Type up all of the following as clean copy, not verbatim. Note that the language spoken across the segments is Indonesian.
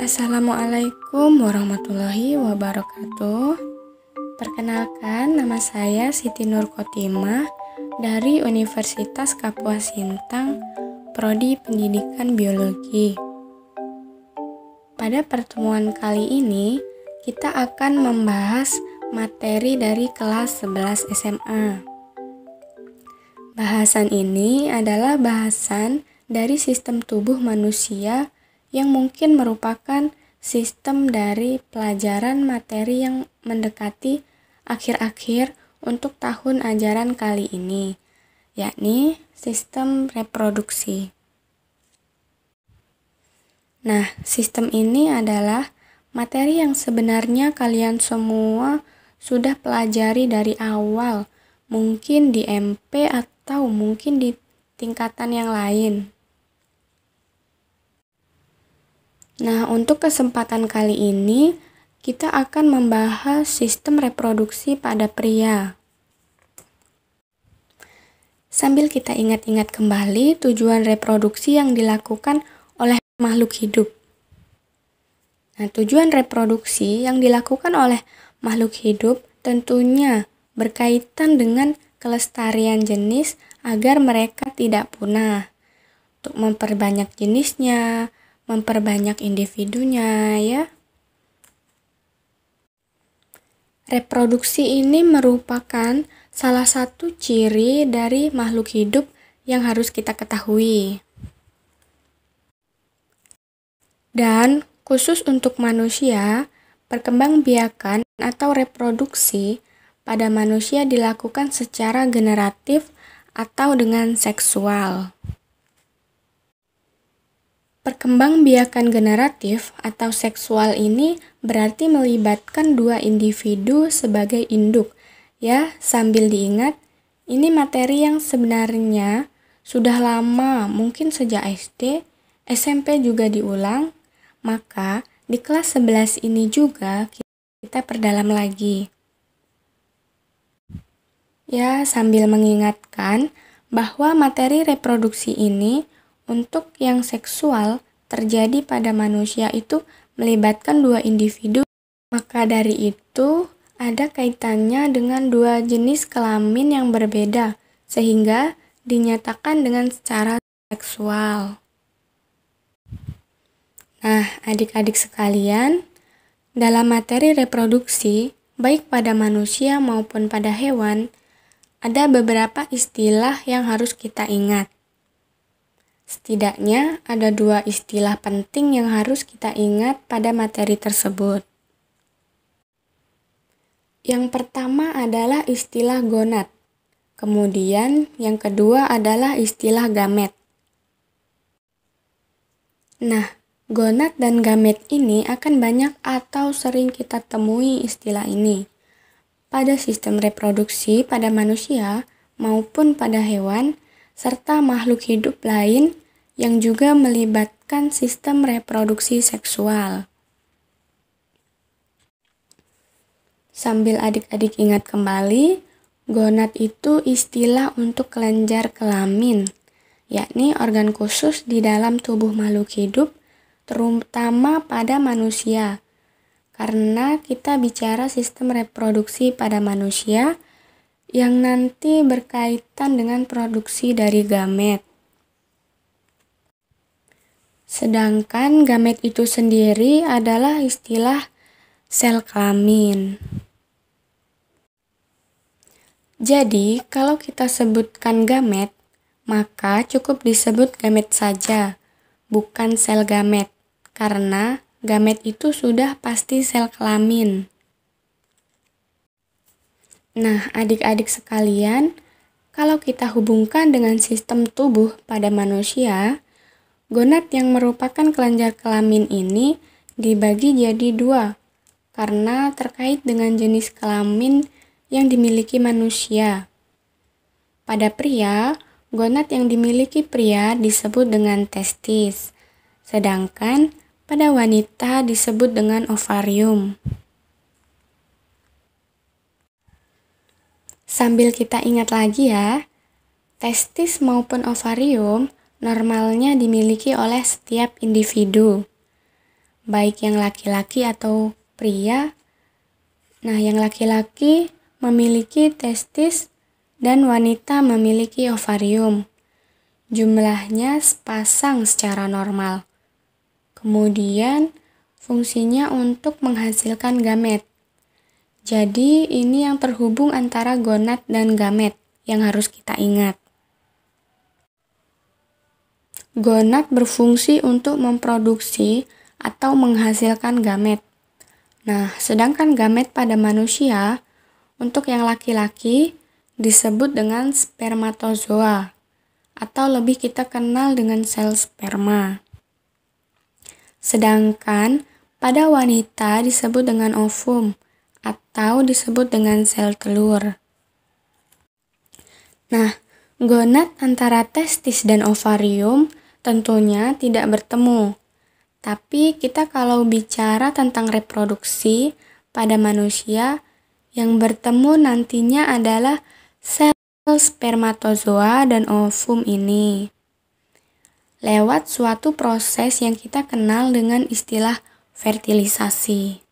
Assalamualaikum warahmatullahi wabarakatuh. Perkenalkan, nama saya Siti Nur Khotimah dari Universitas Kapuas Sintang, Prodi Pendidikan Biologi. Pada pertemuan kali ini, kita akan membahas materi dari kelas 11 SMA. Bahasan ini adalah bahasan dari sistem tubuh manusia yang mungkin merupakan sistem dari pelajaran materi yang mendekati akhir-akhir untuk tahun ajaran kali ini, yakni sistem reproduksi. Nah, sistem ini adalah materi yang sebenarnya kalian semua sudah pelajari dari awal, mungkin di MP atau mungkin di tingkatan yang lain. Nah, untuk kesempatan kali ini, kita akan membahas sistem reproduksi pada pria. Sambil kita ingat-ingat kembali tujuan reproduksi yang dilakukan oleh makhluk hidup. Nah, tujuan reproduksi yang dilakukan oleh makhluk hidup tentunya berkaitan dengan kelestarian jenis agar mereka tidak punah. Untuk memperbanyak jenisnya, memperbanyak individunya, ya. Reproduksi ini merupakan salah satu ciri dari makhluk hidup yang harus kita ketahui. Dan khusus untuk manusia, perkembangbiakan atau reproduksi pada manusia dilakukan secara generatif atau dengan seksual. Perkembangbiakan generatif atau seksual ini berarti melibatkan dua individu sebagai induk. Ya, sambil diingat, ini materi yang sebenarnya sudah lama, mungkin sejak SD, SMP juga diulang, maka di kelas 11 ini juga kita perdalam lagi. Ya, sambil mengingatkan bahwa materi reproduksi ini untuk yang seksual terjadi pada manusia itu melibatkan dua individu, maka dari itu ada kaitannya dengan dua jenis kelamin yang berbeda sehingga dinyatakan dengan secara seksual. Nah, adik-adik sekalian, dalam materi reproduksi, baik pada manusia maupun pada hewan, ada beberapa istilah yang harus kita ingat. Setidaknya ada dua istilah penting yang harus kita ingat pada materi tersebut. Yang pertama adalah istilah gonad. Kemudian yang kedua adalah istilah gamet. Nah, gonad dan gamet ini akan banyak atau sering kita temui istilah ini pada sistem reproduksi pada manusia maupun pada hewan serta makhluk hidup lain yang juga melibatkan sistem reproduksi seksual. Sambil adik-adik ingat kembali, gonad itu istilah untuk kelenjar kelamin, yakni organ khusus di dalam tubuh makhluk hidup, terutama pada manusia. Karena kita bicara sistem reproduksi pada manusia yang nanti berkaitan dengan produksi dari gamet. Sedangkan gamet itu sendiri adalah istilah sel kelamin. Jadi, kalau kita sebutkan gamet, maka cukup disebut gamet saja, bukan sel gamet, karena gamet itu sudah pasti sel kelamin. Nah, adik-adik sekalian, kalau kita hubungkan dengan sistem tubuh pada manusia, gonad yang merupakan kelenjar kelamin ini dibagi jadi dua, karena terkait dengan jenis kelamin yang dimiliki manusia. Pada pria, gonad yang dimiliki pria disebut dengan testis, sedangkan pada wanita disebut dengan ovarium. Sambil kita ingat lagi ya, testis maupun ovarium normalnya dimiliki oleh setiap individu. baik yang laki-laki atau pria. Nah, yang laki-laki memiliki testis dan wanita memiliki ovarium. Jumlahnya sepasang secara normal. Kemudian, fungsinya untuk menghasilkan gamet. Jadi, ini yang terhubung antara gonad dan gamet yang harus kita ingat. Gonad berfungsi untuk memproduksi atau menghasilkan gamet. Nah, sedangkan gamet pada manusia, untuk yang laki-laki disebut dengan spermatozoa, atau lebih kita kenal dengan sel sperma. Sedangkan pada wanita disebut dengan ovum, atau disebut dengan sel telur. Nah, gonad antara testis dan ovarium tentunya tidak bertemu. Tapi kita kalau bicara tentang reproduksi pada manusia, yang bertemu nantinya adalah sel spermatozoa dan ovum ini. Lewat suatu proses yang kita kenal dengan istilah fertilisasi.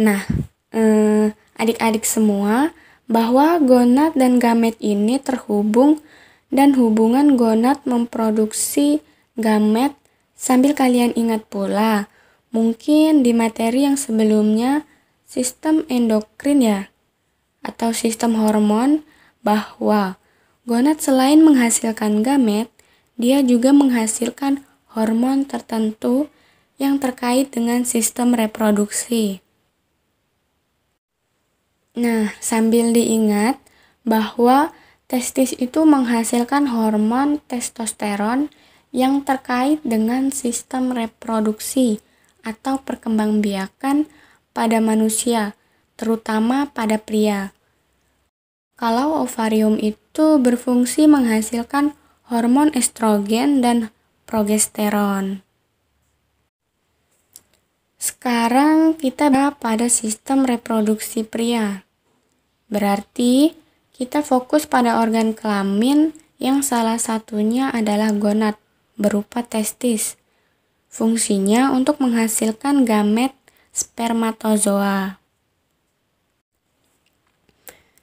Nah, adik-adik semua, bahwa gonad dan gamet ini terhubung dan hubungan gonad memproduksi gamet. Sambil kalian ingat pula, mungkin di materi yang sebelumnya sistem endokrin ya, atau sistem hormon, bahwa gonad selain menghasilkan gamet, dia juga menghasilkan hormon tertentu yang terkait dengan sistem reproduksi. Nah, sambil diingat bahwa testis itu menghasilkan hormon testosteron yang terkait dengan sistem reproduksi atau perkembangbiakan pada manusia, terutama pada pria. Kalau ovarium itu berfungsi menghasilkan hormon estrogen dan progesteron. Sekarang kita bahas pada sistem reproduksi pria. Berarti kita fokus pada organ kelamin yang salah satunya adalah gonad berupa testis. Fungsinya untuk menghasilkan gamet spermatozoa.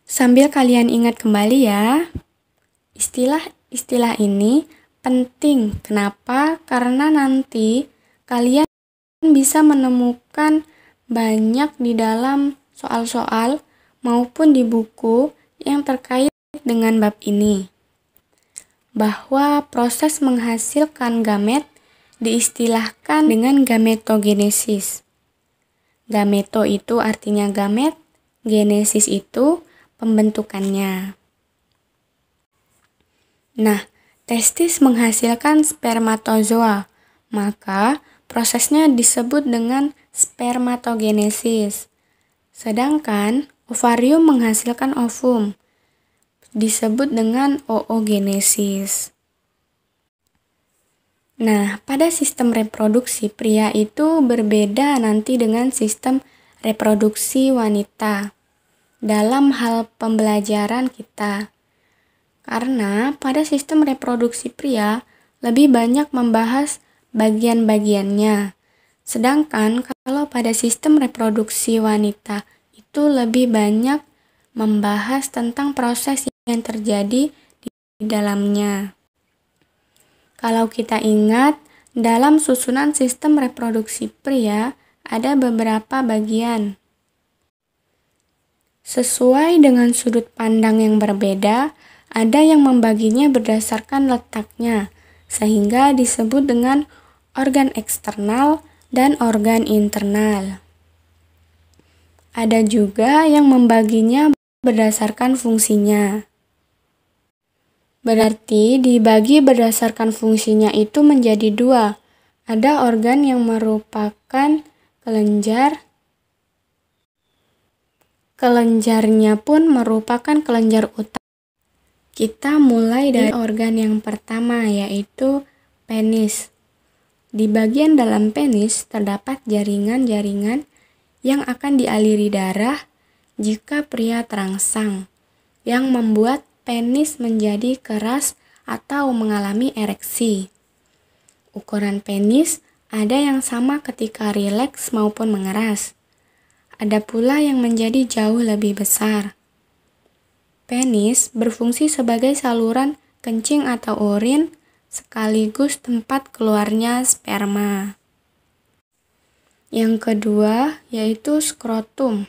Sambil kalian ingat kembali ya, istilah ini penting. Kenapa? Karena nanti kalian bisa menemukan banyak di dalam soal-soal maupun di buku yang terkait dengan bab ini, bahwa proses menghasilkan gamet diistilahkan dengan gametogenesis. Gameto itu artinya gamet, genesis itu pembentukannya. Nah, testis menghasilkan spermatozoa, maka prosesnya disebut dengan spermatogenesis. Sedangkan ovarium menghasilkan ovum, disebut dengan oogenesis. Nah, pada sistem reproduksi pria itu berbeda nanti dengan sistem reproduksi wanita dalam hal pembelajaran kita. Karena pada sistem reproduksi pria lebih banyak membahas bagian-bagiannya. Sedangkan kalau pada sistem reproduksi wanita itu lebih banyak membahas tentang proses yang terjadi di dalamnya. Kalau kita ingat, dalam susunan sistem reproduksi pria ada beberapa bagian. Sesuai dengan sudut pandang yang berbeda, ada yang membaginya berdasarkan letaknya, sehingga disebut dengan organ eksternal dan organ internal. Ada juga yang membaginya berdasarkan fungsinya. Berarti dibagi berdasarkan fungsinya itu menjadi dua. Ada organ yang merupakan kelenjar. Kelenjarnya pun merupakan kelenjar utama. Kita mulai dari organ yang pertama, yaitu penis. Di bagian dalam penis terdapat jaringan-jaringan yang akan dialiri darah jika pria terangsang, yang membuat penis menjadi keras atau mengalami ereksi. Ukuran penis Ada yang sama ketika rileks maupun mengeras. Ada pula yang menjadi jauh lebih besar. Penis berfungsi sebagai saluran kencing atau urin sekaligus tempat keluarnya sperma. Yang kedua yaitu skrotum.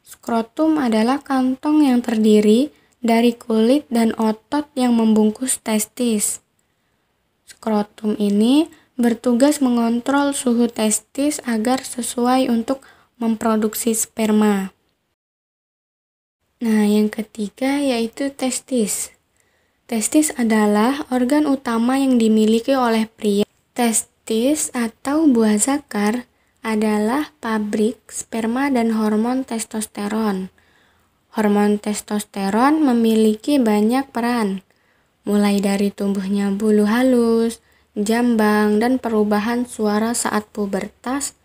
Skrotum adalah kantong yang terdiri dari kulit dan otot yang membungkus testis. Skrotum ini bertugas mengontrol suhu testis agar sesuai untuk memproduksi sperma. Nah, yang ketiga yaitu testis. Testis adalah organ utama yang dimiliki oleh pria. Testis atau buah zakar adalah pabrik sperma dan hormon testosteron. Hormon testosteron memiliki banyak peran, mulai dari tumbuhnya bulu halus, jambang, dan perubahan suara saat pubertas,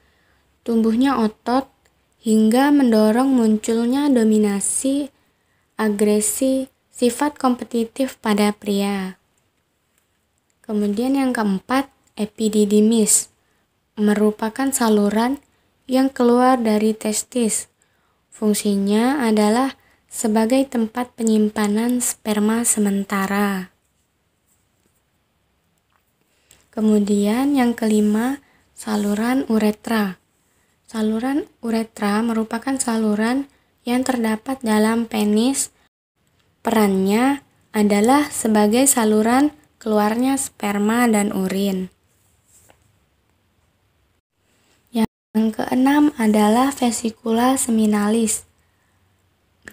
tumbuhnya otot, hingga mendorong munculnya dominasi, agresi, sifat kompetitif pada pria. Kemudian yang keempat, epididymis, merupakan saluran yang keluar dari testis. Fungsinya adalah sebagai tempat penyimpanan sperma sementara. Kemudian yang kelima, saluran uretra. Saluran uretra merupakan saluran yang terdapat dalam penis. Perannya adalah sebagai saluran keluarnya sperma dan urin. Yang keenam adalah vesikula seminalis.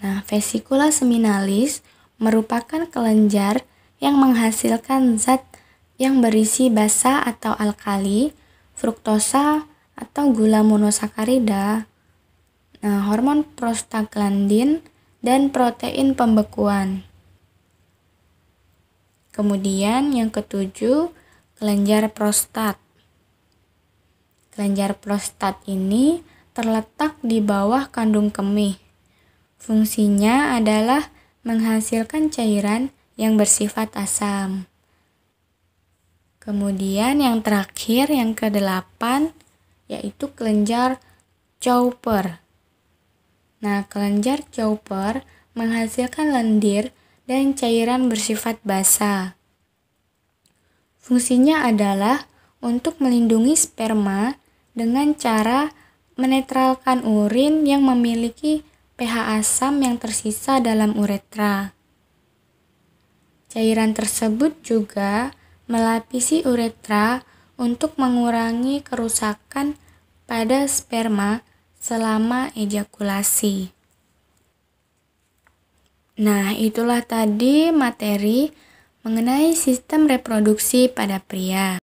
Nah, vesikula seminalis merupakan kelenjar yang menghasilkan zat yang berisi basa atau alkali, fruktosa atau gula monosakarida, hormon prostaglandin, dan protein pembekuan. Kemudian yang ketujuh, kelenjar prostat. Kelenjar prostat ini terletak di bawah kandung kemih. Fungsinya adalah menghasilkan cairan yang bersifat asam. Kemudian yang terakhir, yang kedelapan, yaitu kelenjar Cowper. Nah, kelenjar Cowper menghasilkan lendir dan cairan bersifat basa. Fungsinya adalah untuk melindungi sperma dengan cara menetralkan urin yang memiliki pH asam yang tersisa dalam uretra. Cairan tersebut juga melapisi uretra untuk mengurangi kerusakan pada sperma selama ejakulasi. Nah, itulah tadi materi mengenai sistem reproduksi pada pria.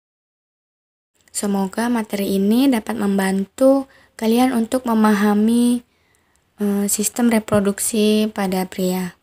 Semoga materi ini dapat membantu kalian untuk memahami sistem reproduksi pada pria.